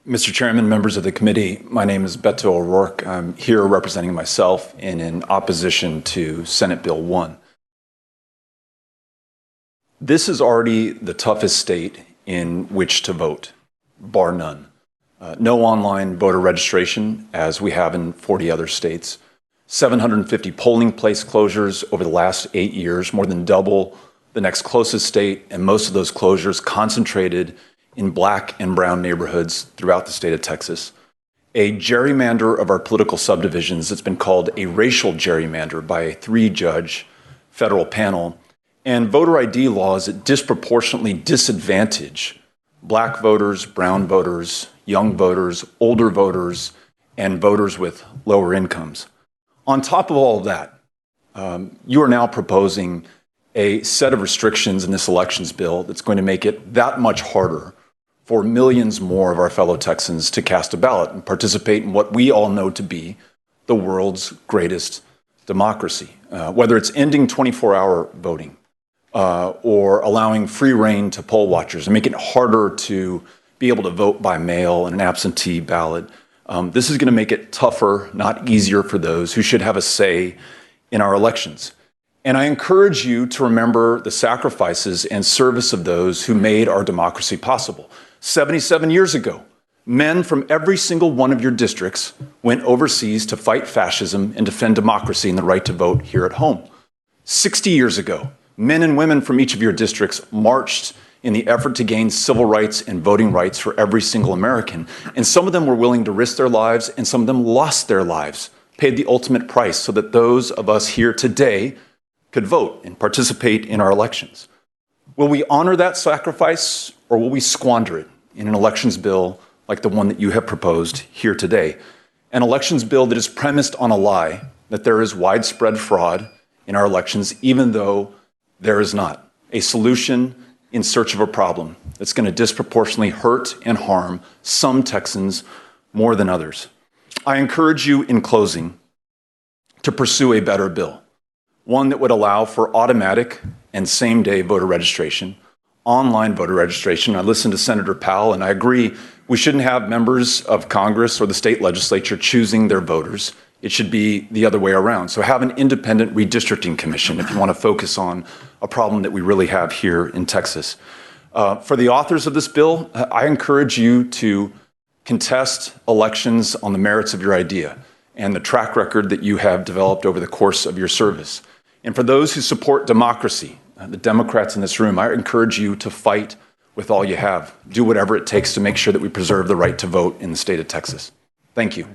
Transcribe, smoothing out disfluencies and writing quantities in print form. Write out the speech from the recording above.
Mr. Chairman, members of the committee, my name is Beto O'Rourke. I'm here representing myself in opposition to Senate Bill 1. This is already the toughest state in which to vote, bar none. No online voter registration, as we have in 40 other states. 750 polling place closures over the last 8 years, more than double the next closest state, and most of those closures concentrated in Black and brown neighborhoods throughout the state of Texas. A gerrymander of our political subdivisions that's been called a racial gerrymander by a 3-judge federal panel, and voter ID laws that disproportionately disadvantage Black voters, brown voters, young voters, older voters, and voters with lower incomes. On top of all of that, you are now proposing a set of restrictions in this elections bill that's going to make it that much harder for millions more of our fellow Texans to cast a ballot and participate in what we all know to be the world's greatest democracy. Whether it's ending 24-hour voting or allowing free rein to poll watchers and making it harder to be able to vote by mail and an absentee ballot, this is going to make it tougher, not easier, for those who should have a say in our elections. And I encourage you to remember the sacrifices and service of those who made our democracy possible. 77 years ago, men from every single one of your districts went overseas to fight fascism and defend democracy and the right to vote here at home. 60 years ago, men and women from each of your districts marched in the effort to gain civil rights and voting rights for every single American. And some of them were willing to risk their lives, and some of them lost their lives, paid the ultimate price so that those of us here today could vote and participate in our elections. Will we honor that sacrifice, or will we squander it in an elections bill like the one that you have proposed here today? An elections bill that is premised on a lie that there is widespread fraud in our elections, even though there is not. A solution in search of a problem that's going to disproportionately hurt and harm some Texans more than others. I encourage you, in closing, to pursue a better bill. One that would allow for automatic and same-day voter registration, online voter registration. I listened to Senator Powell, and I agree we shouldn't have members of Congress or the state legislature choosing their voters. It should be the other way around. So have an independent redistricting commission if you want to focus on a problem that we really have here in Texas. For the authors of this bill, I encourage you to contest elections on the merits of your idea and the track record that you have developed over the course of your service. And for those who support democracy, the Democrats in this room, I encourage you to fight with all you have. Do whatever it takes to make sure that we preserve the right to vote in the state of Texas. Thank you.